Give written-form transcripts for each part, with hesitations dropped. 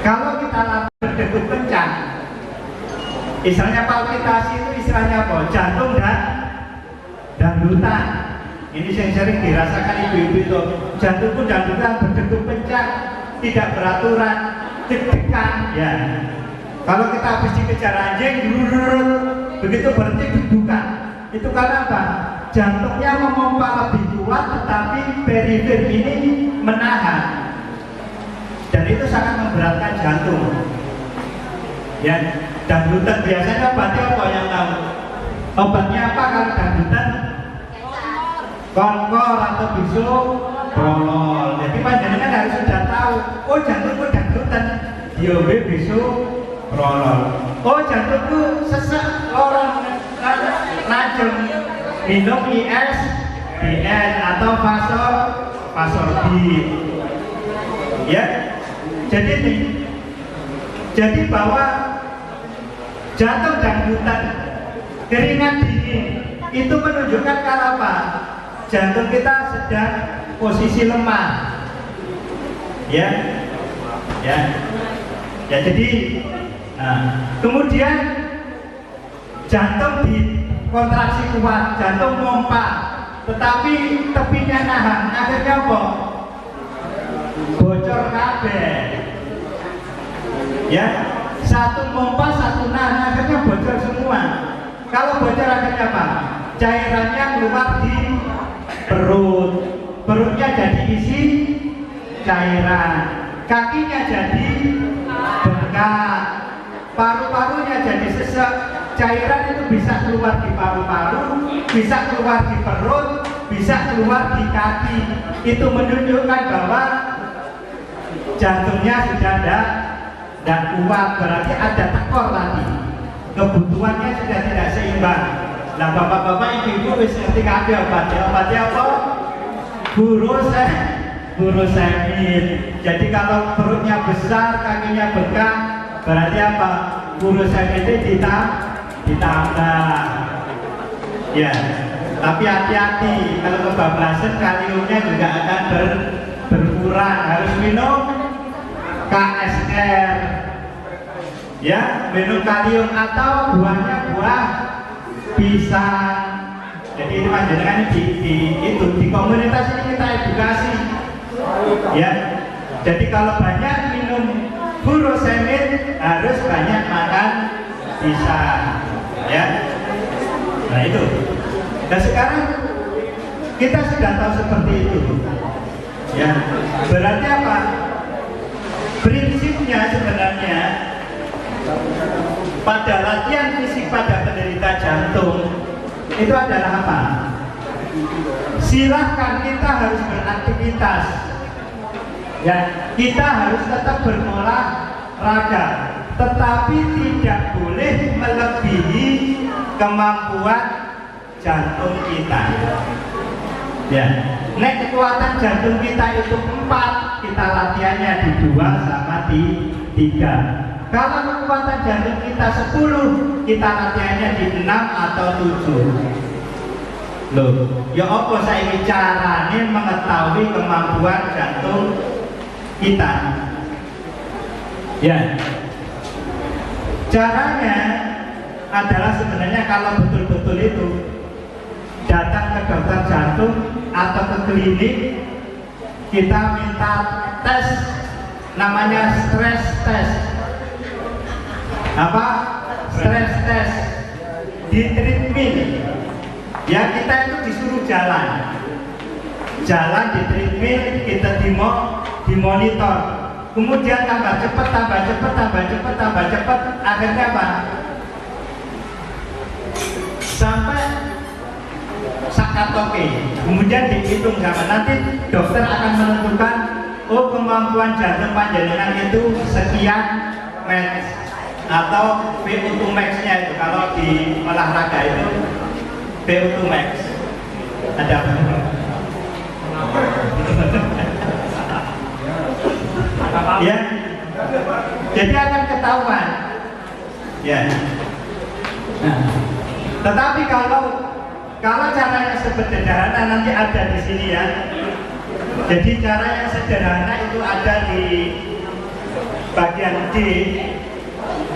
Kalau kita latih berdegup kencang, istilahnya palpitasi itu istilahnya apa? Jantung dan dangdutan. Ini yang sering dirasakan ibu-ibu itu. Jantungku dangdutan berdegup kencang, tidak beraturan, deg-degan. Ya. Kalau kita habis dikejar anjing, begitu berhenti deg-degan. Itu karena apa? Jantungnya memompa lebih kuat, tetapi perifer ini menahan, dan itu sangat memberatkan jantung. Ya, dangdutan biasanya obatnya apa yang tahu? Obatnya apa kalau dangdutan? Konkor atau bisu prolol. Jadi panjenengan harus sudah tahu. Oh, jantungku dangdutan, diobe bisu prolol. Oh, jantungku sesek orang racun, minum IS, BN atau Vasorbit. Ya, jadi bahwa jantung dangdutan, keringat dingin itu menunjukkan kalau apa? Jantung kita sedang posisi lemah. Ya, jadi kemudian jantung dikontraksi kuat, jantung pompa, tetapi tepinya nahan, akhirnya apa? Bocor kabeh. Ya, satu pompa, satu nahan, akhirnya bocor semua. Kalau bocor akhirnya apa? Cairannya keluar di perut, perutnya jadi isi cairan, kakinya jadi bengkak, paru-parunya jadi sesek. Cairan itu bisa keluar di paru-paru, bisa keluar di perut, bisa keluar di kaki. Itu menunjukkan bahwa jantungnya sudah tidak kuat, berarti ada tekor tadi. Kebutuhannya sudah tidak seimbang. Nah, bapak-bapak, ibu-ibu wis ngerti kabeh obatnya apa? Furosemid. Jadi kalau perutnya besar, kakinya bengkak, berarti apa? Furosemid itu ditambah. Ya, tapi hati-hati, kalau kebablasan kaliumnya juga akan berkurang. Harus minum KSR. Ya, minum kalium atau buahnya buah pisang. Jadi ini panjenengan di komunitas ini kita edukasi. Ya, jadi kalau banyak minum furosemid, harus banyak makan pisang. Ya, nah itu. Dan sekarang kita sudah tahu seperti itu. Ya, berarti apa? Prinsipnya sebenarnya pada latihan fisik pada penderita jantung itu adalah apa? Silahkan kita harus beraktivitas. Ya, kita harus tetap berolahraga, tetapi tidak boleh melebihi kemampuan jantung kita. Ya, nek kekuatan jantung kita itu 4, kita latihannya di 2 sama di 3. Kalau kekuatan jantung kita 10, kita latihannya di 6 atau 7. Loh, ya apa saya caranya mengetahui kemampuan jantung kita? Ya, caranya adalah sebenarnya kalau betul-betul itu datang ke dokter jantung atau ke klinik, kita minta tes, namanya stress test. Apa? Stress test di treadmill. Ya, kita itu disuruh jalan di treadmill, kita dimonitor. Kemudian tambah cepat, akhirnya apa? Sampai sakatoke. Kemudian dihitung sama, nanti dokter akan menentukan, oh kemampuan jantung panjenengan itu sekian max atau VO2 max-nya itu. Kalau di olahraga itu VO2 max. Ada apa? Ya, jadi akan ketahuan. Ya. Nah, tetapi kalau caranya sederhana nanti ada di sini ya. Jadi cara yang sederhana itu ada di bagian D.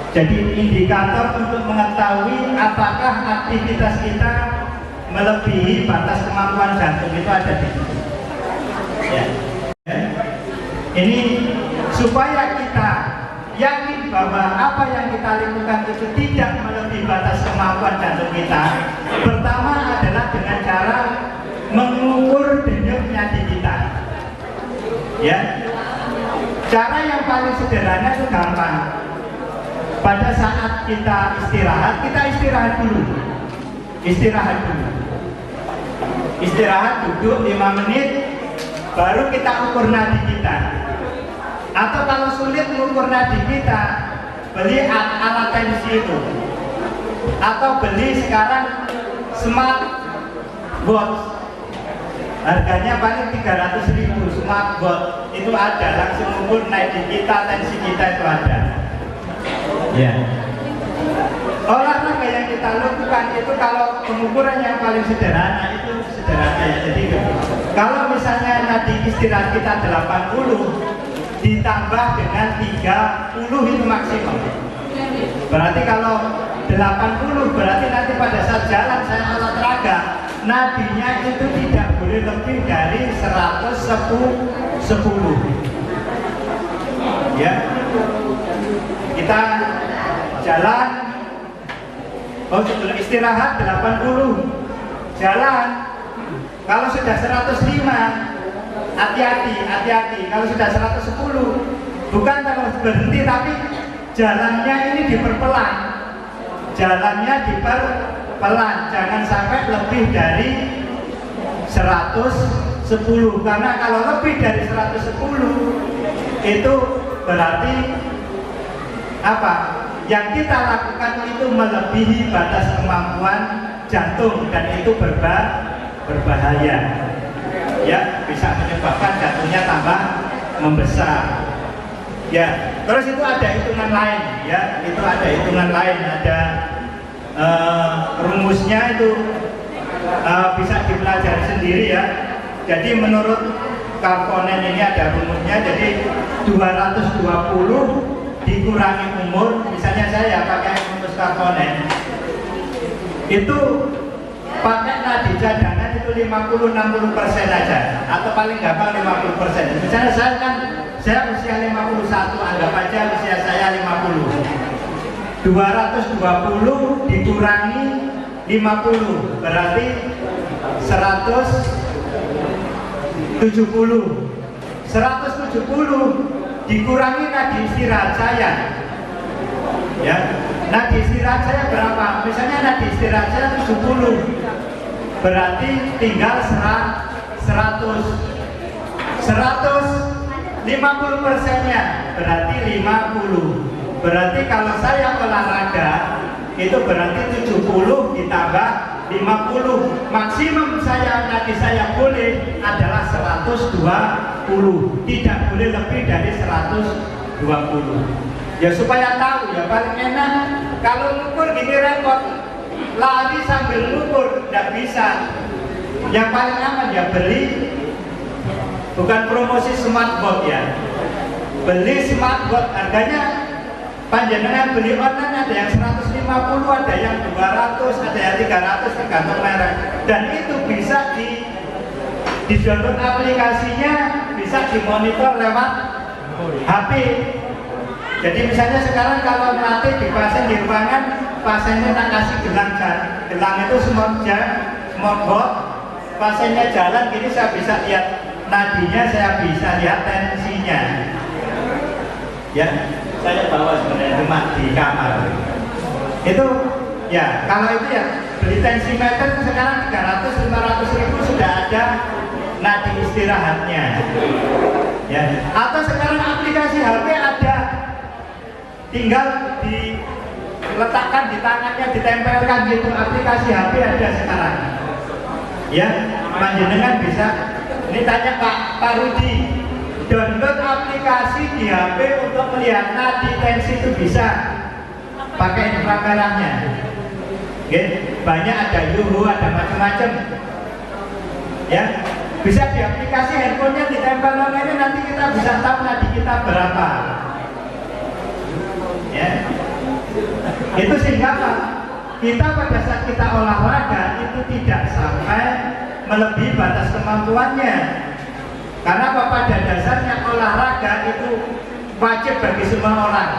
Jadi indikator untuk mengetahui apakah aktivitas kita melebihi batas kemampuan jantung itu ada di situ. Ya. Ini supaya kita yakin bahwa apa yang kita lakukan itu tidak melebihi batas kemampuan jantung kita. Pertama adalah dengan cara mengukur denyut nadi kita. Ya. Cara yang paling sederhana itu gampang. Pada saat kita istirahat dulu. Istirahat duduk 5 menit, baru kita ukur nadi kita. Atau kalau sulit mengukur nadi kita, beli alat tensi itu. Atau beli sekarang smart watch. Harganya paling 300.000 smart watch. Itu ada, langsung mengukur nadi kita, tensi kita itu ada. Ya. Olahraga yang kita lakukan itu kalau pengukuran yang paling sederhana itu sederhana ya. Jadi kalau misalnya nadi istirahat kita 80 ditambah dengan 30 itu maksimum. Berarti kalau 80 berarti nanti pada saat jalan saya olahraga nadinya itu tidak boleh lebih dari 110. Ya. Kita jalan, sebelum istirahat 80, jalan. Kalau sudah 105, hati-hati. Kalau sudah 110, bukan terus berhenti, tapi jalannya ini diperpelan. Jangan sampai lebih dari 110. Karena kalau lebih dari 110, itu berarti apa? Yang kita lakukan itu melebihi batas kemampuan jantung dan itu berbahaya. Ya, bisa menyebabkan jantungnya tambah membesar. Ya, terus itu ada hitungan lain, ya. Itu ada hitungan lain, ada rumusnya itu bisa dipelajari sendiri ya. Jadi menurut Karponen ini ada rumusnya. Jadi 220 dikurangi umur, misalnya saya pakai rumus Karponen itu pakai nadi cadangan itu 50-60% aja, atau paling gampang 50%. Misalnya saya usia 51, anggap aja usia saya 50. 220 dikurangi 50 berarti 170. 170 dikurangi nadi istirahat saya, ya. Nadi istirahat saya berapa? Misalnya nadi istirahat saya 70, berarti tinggal 100. 50%-nya berarti 50. Berarti kalau saya olahraga itu berarti 70 ditambah 50. Maksimum nadi saya boleh adalah 120. Tidak boleh lebih dari 120. Ya supaya tahu ya, paling enak kalau ngukur gini repot, lari sambil ngukur tidak bisa. Yang paling aman ya beli, bukan promosi smartwatch ya, beli smartwatch. Harganya panjenengan beli online ada yang 150, ada yang 200, ada yang 300 tergantung merek. Dan itu bisa di download aplikasinya, bisa dimonitor lewat HP. Jadi misalnya sekarang kalau melatih di pasien di ruangan, pasiennya tak kasih gelang itu smartwatch, pasiennya jalan gini saya bisa lihat nadinya, saya bisa lihat tensinya. Ya, saya bawa sebenarnya cuma di kamar. Itu ya, kalau itu ya beli tensimeter sekarang 300-500 ribu sudah ada nadi istirahatnya. Ya, atau sekarang aplikasi HP ada, tinggal diletakkan di tangannya, ditempelkan gitu, aplikasi HP ada sekarang. Ya, panjenengan bisa. Ini tanya Pak Rudi, download aplikasi di HP untuk melihat nadi tensi itu bisa pakai inframerahnya. Oke, banyak ada Yuhu, ada macam-macam. Ya, bisa di aplikasi handphonenya ditempel nomornya, nanti kita bisa tahu nadi kita berapa. ya. Itu sehingga apa? Kita pada saat kita olahraga itu tidak sampai melebihi batas kemampuannya. Karena apa? Pada dasarnya olahraga itu wajib bagi semua orang.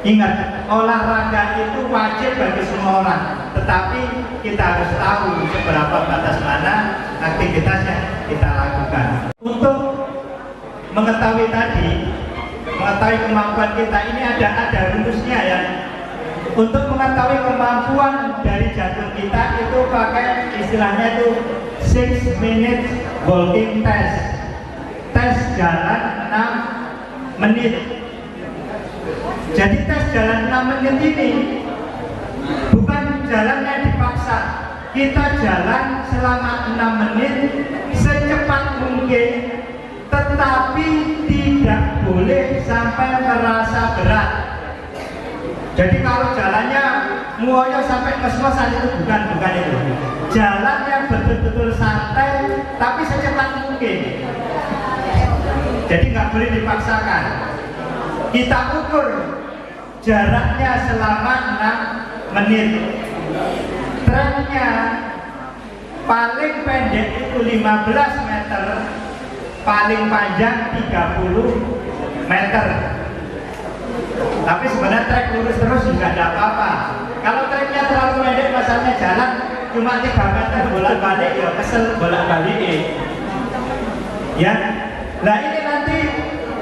Ingat, olahraga itu wajib bagi semua orang. Tetapi kita harus tahu seberapa batas mana aktivitas yang kita lakukan. Untuk mengetahui mengetahui kemampuan kita, ini ada rumusnya ya. Untuk mengetahui kemampuan dari jantung kita itu pakai istilahnya itu 6 minutes walking test. Tes jalan 6 menit. Jadi tes jalan 6 menit ini bukan jalannya dipaksa. Kita jalan selama 6 menit secepat mungkin, tetapi tidak boleh sampai merasa berat. Jadi kalau jalannya muoyo sampai kos-kosan itu bukan itu. Jalan yang betul-betul santai tapi secepat mungkin. Jadi nggak boleh dipaksakan. Kita ukur jaraknya selama 6 menit. Trennya paling pendek itu 15 meter, paling panjang 30 meter. Tapi sebenarnya trek lurus terus juga tidak apa-apa. Kalau treknya terlalu pendek, masalahnya jalan cuma 3 meter bolak-balik, ya kesel bolak-balik. Ya, nah ini nanti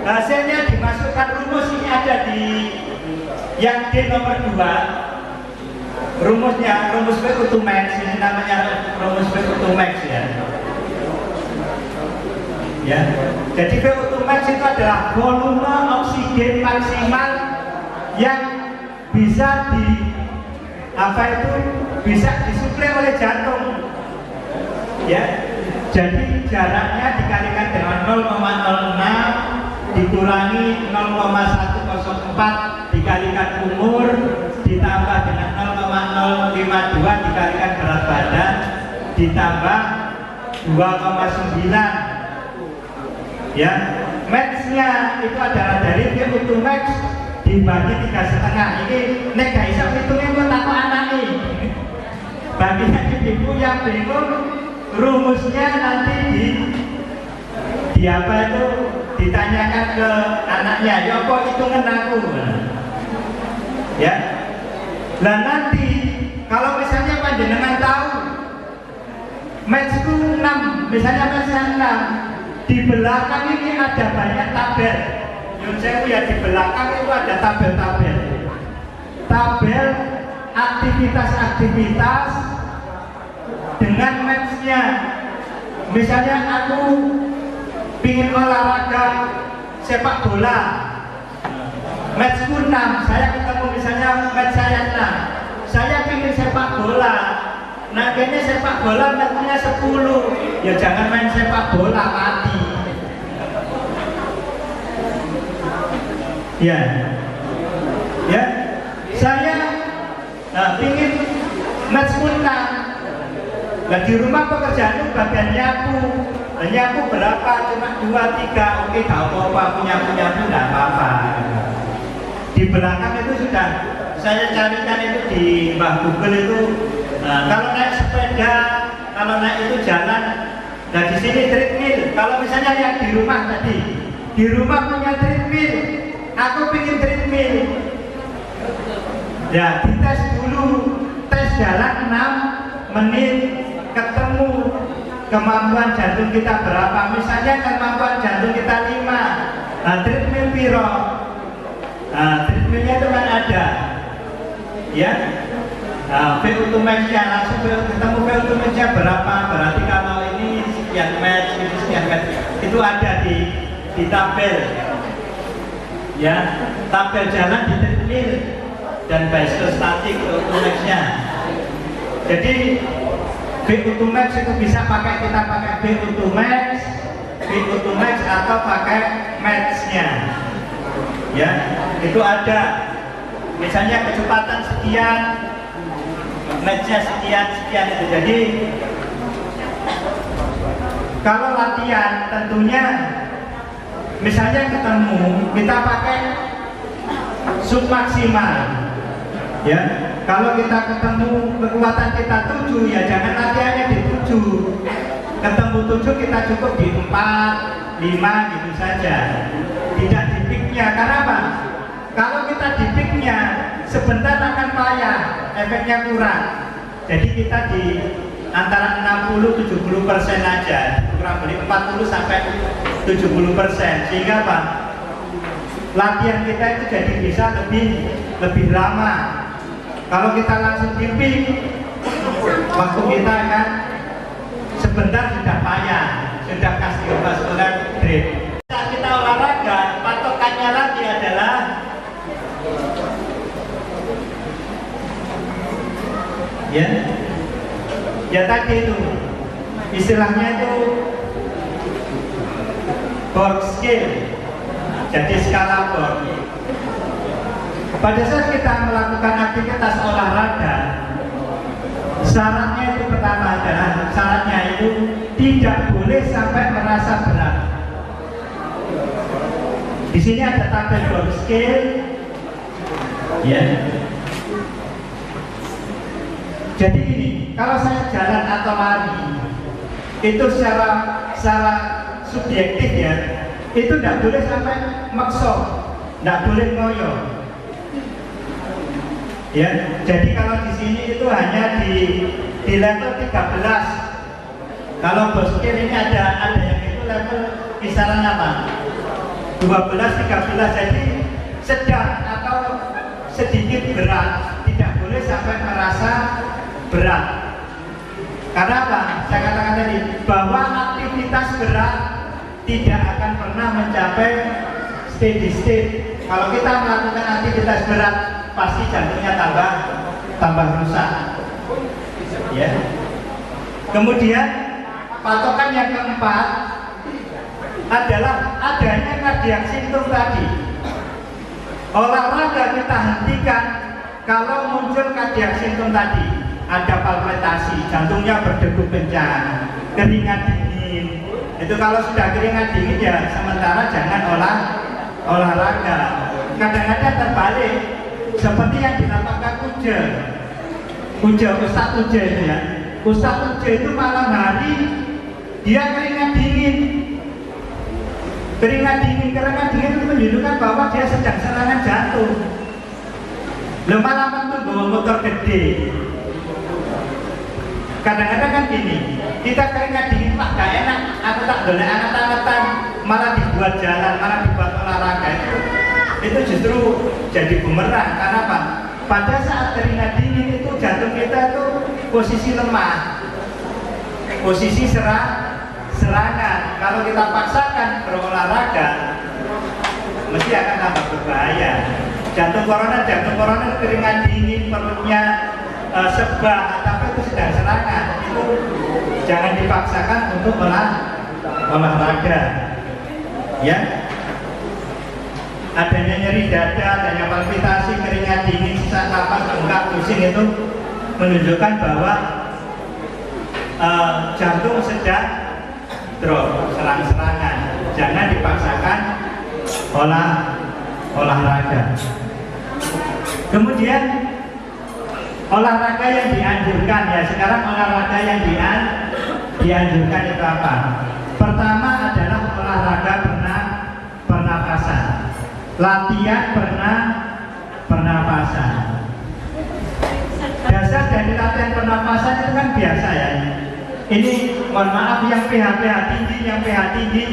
hasilnya dimasukkan rumus, ini ada di yang D nomor 2. Rumusnya, rumus VO2 max, ini namanya rumus VO2 max ya. Ya, jadi VO2 max itu adalah volume oksigen maksimal yang bisa bisa disuplai oleh jantung. Ya, jadi jaraknya dikalikan dengan 0,06 dikurangi 0,104 dikalikan umur ditambah dengan 0,052 dikalikan berat badan ditambah 2,9. Ya, max-nya itu adalah dari VO2 max dibagi 3,5. Ini nek gak iso hitungnya kok takut anak nih. Bagi ibu yang bingung, rumusnya nanti di apa itu ditanyakan ke anaknya, ya kok hitungan aku. Ya. Lah nanti kalau misalnya panjenengan tahu max-ku 6, misalnya max-nya 6, di belakang ini ada banyak tabel. Ya di belakang itu ada tabel-tabel. Tabel aktivitas-aktivitas dengan match-nya. Misalnya aku ingin olahraga sepak bola, match-ku 6, saya ketemu misalnya match saya 6, saya ingin sepak bola. Nah kayaknya sepak bola match-nya 10, ya jangan main sepak bola, mati. Ya, ya, saya ingin match punang. Nah di rumah pekerjaan itu bagian nyapu berapa? Cuma 2, 3, oke gak apa-apa, punya nggak apa-apa. Di belakang itu sudah saya carikan itu di Mbah Google itu. Kalau naik sepeda, kalau naik itu jalan. Nah di sini treadmill. Kalau misalnya yang di rumah tadi, di rumah punya treadmill. Aku pengen treadmill. Ya, dites dulu, tes jalan 6 menit, ketemu kemampuan jantung kita berapa. Misalnya kemampuan jantung kita 5. Nah, treadmill piro? Nah, treadmillnya itu kan ada. Ya. Nah, VO2 max-nya langsung ketemu VO2 max-nya berapa? Berarti kalau ini sekian match, ini sekian match. Itu ada di tabel. Ya, tabel jalan di treadmill dan bicycle statik VO2 max-nya. Jadi VO2 max itu bisa kita pakai VO2 max atau pakai match-nya. Ya, itu ada. Misalnya kecepatan sekian, match-nya sekian itu. Jadi kalau latihan tentunya misalnya ketemu kita pakai submaksimal. Ya, kalau kita ketemu kekuatan kita 7, ya jangan latihannya di 7. Ketemu 7 kita cukup di 4, 5 gitu saja. Tidak di peaknya. Karena apa? Kalau kita di peaknya sebentar akan payah, efeknya kurang. Jadi kita di antara 60-70% aja, kurang lebih 40 sampai 70%. Sehingga apa? Latihan kita itu jadi bisa lebih lama. Kalau kita langsung di peak, waktu kita akan sebentar sudah payah, sudah kardiovaskular drain. Saat kita olahraga, patokannya lagi adalah ya tadi itu istilahnya itu Borg scale, jadi skala Borg. Pada saat kita melakukan aktivitas olahraga, syaratnya itu pertama adalah syaratnya itu tidak boleh sampai merasa berat. Di sini ada tabel Borg scale, ya. Jadi ini, kalau saya jalan atau lari, itu secara subjektif ya, itu tidak boleh sampai makso, tidak boleh ngoyo. Ya, jadi kalau di sini itu hanya di level 13. Kalau boskel ini ada yang itu level kisaran apa? 12, 13. Jadi sedang atau sedikit berat, tidak boleh sampai merasa berat. Karena apa? Saya katakan tadi bahwa aktivitas berat tidak akan pernah mencapai steady state. Kalau kita melakukan aktivitas berat, pasti jantungnya tambah rusak. Ya. Kemudian patokan yang keempat adalah adanya cardiac symptom tadi. Olahraga kita hentikan kalau muncul cardiac symptom tadi. Ada palpitasi, jantungnya berdegup kencang, keringat dingin. Itu kalau sudah keringat dingin ya sementara jangan olahraga. Kadang-kadang terbalik, seperti yang dilakukan Ustadz Uje itu ya. Ustadz Uje itu malam hari dia keringat dingin itu menunjukkan bahwa dia sedang serangan jantung. Malam itu bawa motor gede. Kadang-kadang kan gini, kita keringat dingin pak gak enak, aku tak boleh anget-angetan, malah dibuat jalan, malah dibuat olahraga itu justru jadi bumerang. Karena apa? Pada saat keringat dingin itu jantung kita itu posisi lemah, posisi serangan. Kalau kita paksakan berolahraga, mesti akan tambah berbahaya. Jantung koroner keringat dingin, perutnya sebah, tapi itu sedang serangan, itu jangan dipaksakan untuk olahraga. Ya, adanya nyeri dada, adanya palpitasi, keringat dingin, sesak napas, bengkak, pusing itu menunjukkan bahwa jantung sedang drop, serang-serangan. Jangan dipaksakan olahraga. Kemudian olahraga yang dianjurkan ya, sekarang olahraga yang dianjurkan itu apa? Pertama adalah olahraga pernapasan, latihan pernapasan. Dasar dari latihan pernapasan itu kan biasa ya. Ini mohon maaf yang pH tinggi,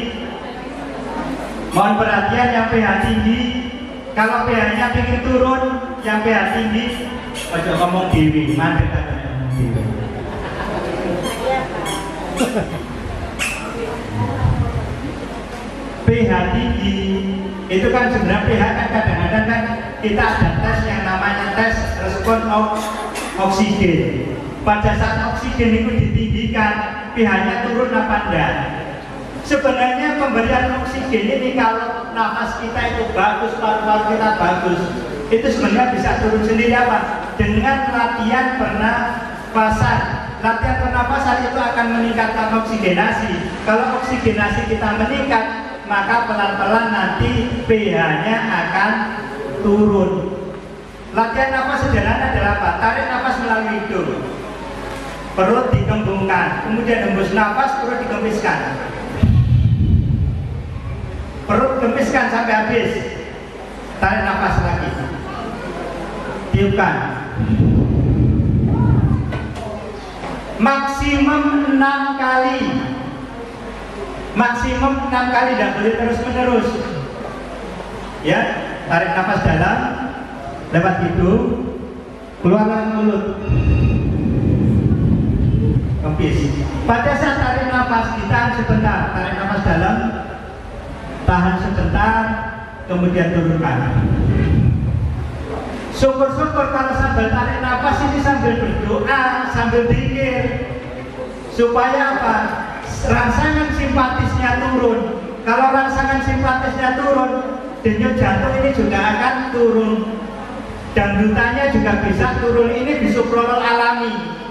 mohon perhatian yang pH tinggi. Kalau pH-nya ingin turun, yang pH tinggi, ojo ngomong dewi, mandek katanya ngomong dewi. pH tinggi itu kan sebenarnya pH kan kadang-kadang kan kita ada tes yang namanya tes respon oksigen. Pada saat oksigen itu ditinggikan, pH-nya turun apa enggak? Sebenarnya pemberian oksigen ini kalau nafas kita itu bagus, paru-paru kita bagus, itu sebenarnya bisa turun sendiri apa? Dengan latihan pernapasan. Latihan pernapasan itu akan meningkatkan oksigenasi. Kalau oksigenasi kita meningkat, maka pelan-pelan nanti pH-nya akan turun. Latihan nafas sederhana adalah apa? Tarik nafas melalui hidung, perut dikembungkan, kemudian hembus nafas, perut dikempiskan, perut kempiskan sampai habis, tarik nafas lagi, tiupkan. Maksimum 6 kali, maksimum 6 kali, tidak boleh terus menerus. Ya, tarik nafas dalam lewat hidung, keluar lewat mulut, kempis. Pada saat tarik nafas ditahan sebentar, tarik nafas dalam, tahan sebentar, kemudian turunkan. Syukur-syukur kalau sambil tarik nafas ini sambil berdoa, sambil zikir, supaya apa? Rangsangan simpatisnya turun. Kalau rangsangan simpatisnya turun, denyut jantung ini juga akan turun, dangdutannya juga bisa turun. Ini bisoprolol alami.